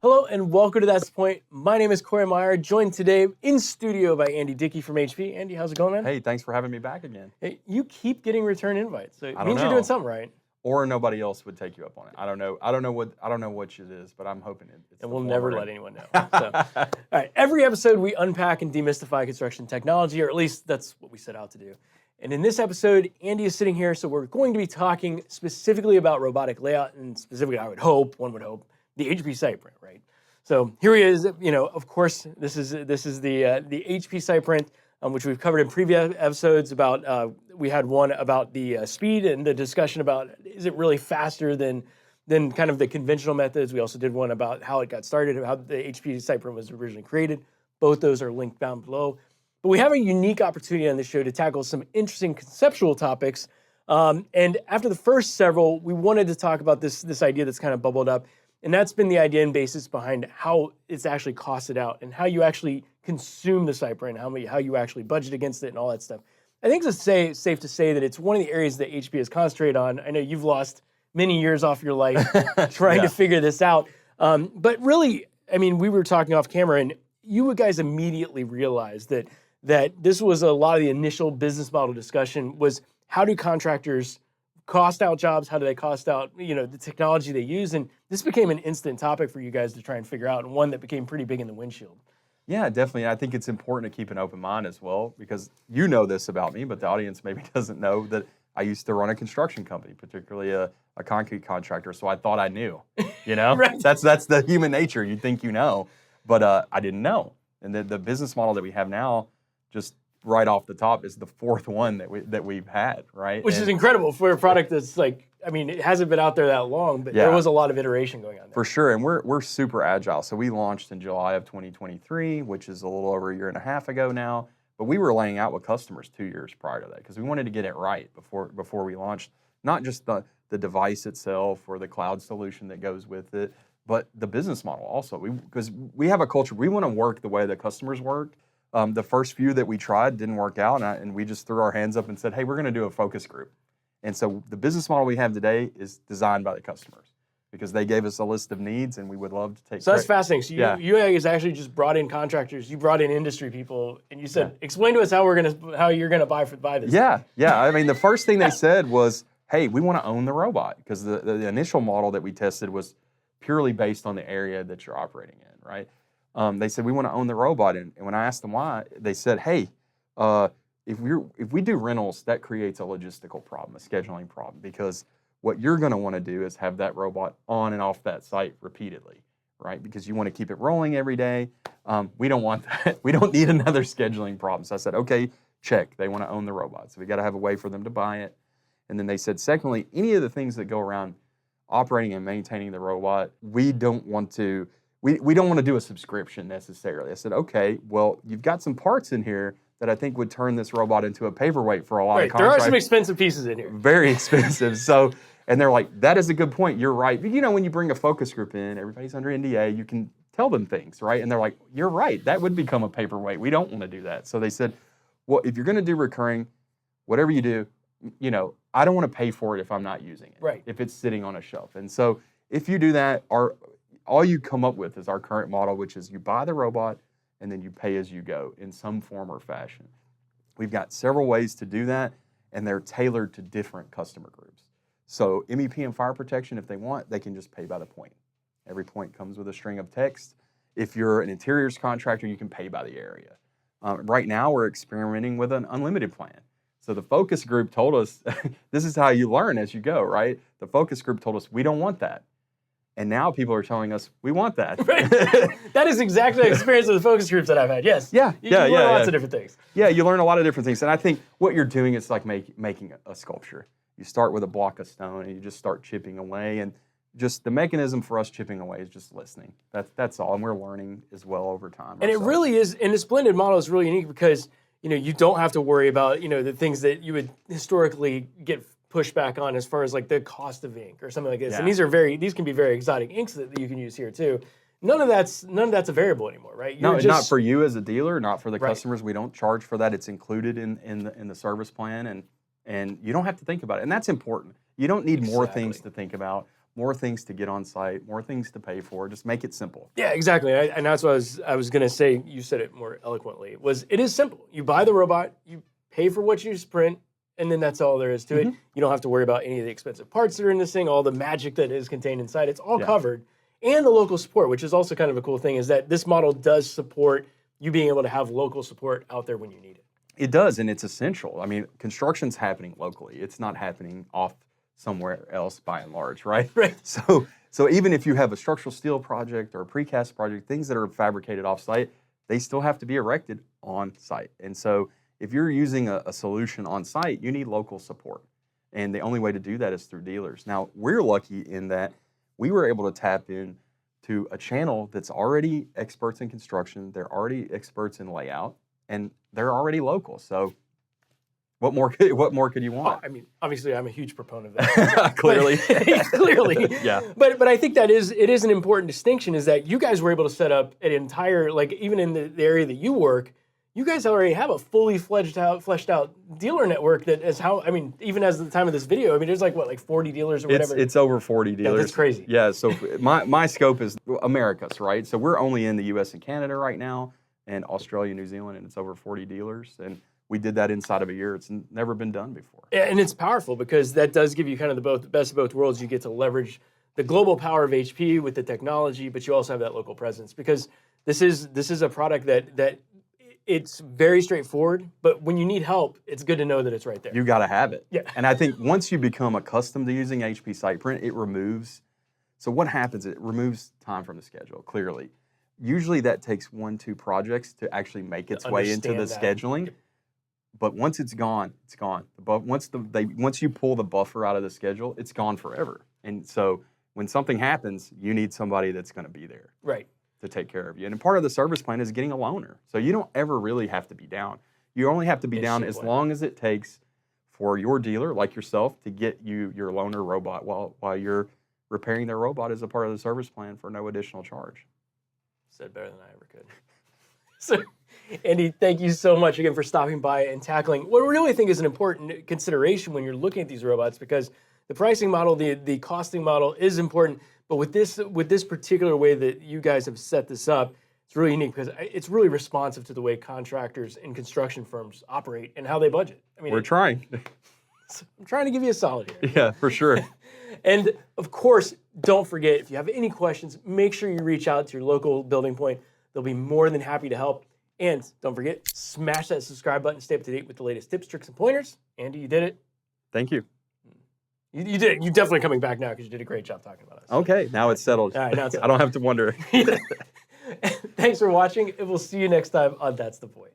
Hello and welcome to That's the Point. My name is Corey Meyer, joined today in studio by Andy Dickey from HP. Andy, how's it going, man? Hey, thanks for having me back again. Hey, you keep getting return invites, so it means know. you're doing something right. Or nobody else would take you up on it. I don't know which it is, but I'm hoping it's. And we'll never let anyone know. So, all right, every episode we unpack and demystify construction technology, or at least that's what we set out to do. And in this episode, Andy is sitting here, so we're going to be talking specifically about robotic layout, and specifically, one would hope, the HP SitePrint, right? So here he is. You know, of course, this is the HP SitePrint, which we've covered in previous episodes. About we had one about the speed and the discussion about is it really faster than kind of the conventional methods. We also did one about how it got started, how the HP SitePrint was originally created. Both those are linked down below. But we have a unique opportunity on this show to tackle some interesting conceptual topics. And after the first several, we wanted to talk about this idea that's kind of bubbled up. And that's been the idea and basis behind how it's actually costed out and how you actually consume the SitePrint, how you actually budget against it and all that stuff. I think it's safe to say that it's one of the areas that HP has concentrated on. I know you've lost many years off your life trying to figure this out. But really, I mean, we were talking off camera and you guys immediately realized that this was a lot of the initial business model discussion was how do contractors cost out jobs? How do they cost out, the technology they use? And this became an instant topic for you guys to try and figure out, and one that became pretty big in the windshield. Yeah, definitely. I think it's important to keep an open mind as well, because you know this about me, but the audience maybe doesn't know that I used to run a construction company, particularly a concrete contractor. So I thought I knew, Right. That's the human nature. You think you know, but I didn't know. And the business model that we have now, just right off the top, is the fourth one that we've had, right? Which is incredible for a product that's it hasn't been out there that long, but there was a lot of iteration going on there. For sure, and we're super agile. So we launched in July of 2023, which is a little over a year and a half ago now. But we were laying out with customers 2 years prior to that because we wanted to get it right before we launched, not just the device itself or the cloud solution that goes with it, but the business model also. Because we have a culture, we want to work the way the customers work. The first few that we tried didn't work out, and we just threw our hands up and said, hey, we're going to do a focus group. And so the business model we have today is designed by the customers because they gave us a list of needs, and we would love to take. So that's fascinating. So you guys actually just brought in contractors, you brought in industry people, and you said, explain to us how you're going to buy this. Yeah. I mean, the first thing they said was, hey, we want to own the robot, because the initial model that we tested was purely based on the area that you're operating in, right? They said, we want to own the robot. And when I asked them why, they said, hey, if we do rentals, that creates a logistical problem, a scheduling problem, because what you're going to want to do is have that robot on and off that site repeatedly, right? Because you want to keep it rolling every day. We don't want that. We don't need another scheduling problem. So I said, okay, check. They want to own the robot. So we got to have a way for them to buy it. And then they said, secondly, any of the things that go around operating and maintaining the robot, we don't want to do a subscription necessarily. I said, okay, well, you've got some parts in here that I think would turn this robot into a paperweight for a lot of contractors. There are some expensive pieces in here. Very expensive. So, and they're like, that is a good point. You're right. But when you bring a focus group in, everybody's under NDA, you can tell them things, right? And they're like, you're right. That would become a paperweight. We don't want to do that. So they said, well, if you're going to do recurring, whatever you do, I don't want to pay for it if I'm not using it. Right. If it's sitting on a shelf. And so if you do that, all you come up with is our current model, which is you buy the robot and then you pay as you go in some form or fashion. We've got several ways to do that, and they're tailored to different customer groups. So MEP and fire protection, if they want, they can just pay by the point. Every point comes with a string of text. If you're an interiors contractor, you can pay by the area. Right now, we're experimenting with an unlimited plan. So the focus group told us, this is how you learn as you go, right? The focus group told us, we don't want that. And now people are telling us, we want that. Right. That is exactly the experience of the focus groups that I've had, yes. You learn lots of different things. Yeah, you learn a lot of different things. And I think what you're doing is like making a sculpture. You start with a block of stone and you just start chipping away. And just the mechanism for us chipping away is just listening. That's all. And we're learning as well over time. And it really is, and this blended model is really unique because, you don't have to worry about, the things that you would historically get push back on as far as like the cost of ink or something like this. Yeah. And these can be very exotic inks that you can use here too. None of that's a variable anymore, right? Not for you as a dealer, not for the customers. We don't charge for that. It's included in the service plan, and you don't have to think about it. And that's important. You don't need more things to think about. more things to get on site, more things to pay for. Just make it simple. Yeah, exactly. And that's what I was going to say. You said it more eloquently. It is simple. You buy the robot, you pay for what you sprint, and then that's all there is to it. You don't have to worry about any of the expensive parts that are in this thing, all the magic that is contained inside. It's all covered. And the local support, which is also kind of a cool thing, is that this model does support you being able to have local support out there when you need it. It does, and it's essential. I mean, construction's happening locally. It's not happening off somewhere else by and large, right? Right. So even if you have a structural steel project or a precast project, things that are fabricated off-site, they still have to be erected on-site. And so if you're using a solution on-site, you need local support. And the only way to do that is through dealers. Now, we're lucky in that we were able to tap in to a channel that's already experts in construction, they're already experts in layout, and they're already local. So what more could you want? I mean, obviously, I'm a huge proponent of that. Clearly. Clearly. Yeah. But I think it is an important distinction is that you guys were able to set up an entire, like even in the area that you work, you guys already have a fully fleshed out dealer network that is even as of the time of this video, I mean, there's like 40 dealers or whatever. It's over 40 dealers. Yeah, that's crazy. Yeah, so my scope is Americas, right? So we're only in the US and Canada right now, and Australia, New Zealand, and it's over 40 dealers. And we did that inside of a year. It's never been done before. And it's powerful because that does give you kind of the best of both worlds. You get to leverage the global power of HP with the technology, but you also have that local presence because this is a product that it's very straightforward, but when you need help, it's good to know that it's right there. You got to have it. Yeah. And I think once you become accustomed to using HP SitePrint, it removes. So what happens? It removes time from the schedule. Clearly, usually that takes 1-2 projects to actually make its way into the scheduling. But once it's gone, it's gone. But once you pull the buffer out of the schedule, it's gone forever. And so when something happens, you need somebody that's going to be there. Right. To take care of you. And part of the service plan is getting a loaner. So you don't ever really have to be down. You only have to be down as long as it takes for your dealer, like yourself, to get you your loaner robot while you're repairing their robot as a part of the service plan for no additional charge. Said better than I ever could. So, Andy, thank you so much again for stopping by and tackling what I really think is an important consideration when you're looking at these robots, because the pricing model, the costing model is important. But with this particular way that you guys have set this up, it's really unique because it's really responsive to the way contractors and construction firms operate and how they budget. I mean, we're trying. I'm trying to give you a solid here. Yeah, for sure. And of course, don't forget, if you have any questions, make sure you reach out to your local building point. They'll be more than happy to help. And don't forget, smash that subscribe button to stay up to date with the latest tips, tricks, and pointers. Andy, you did it. Thank you. You did it. You're definitely coming back now because you did a great job talking about us. Okay, now it's settled. All right, now it's settled. I don't have to wonder. Thanks for watching, and we'll see you next time on That's the Point.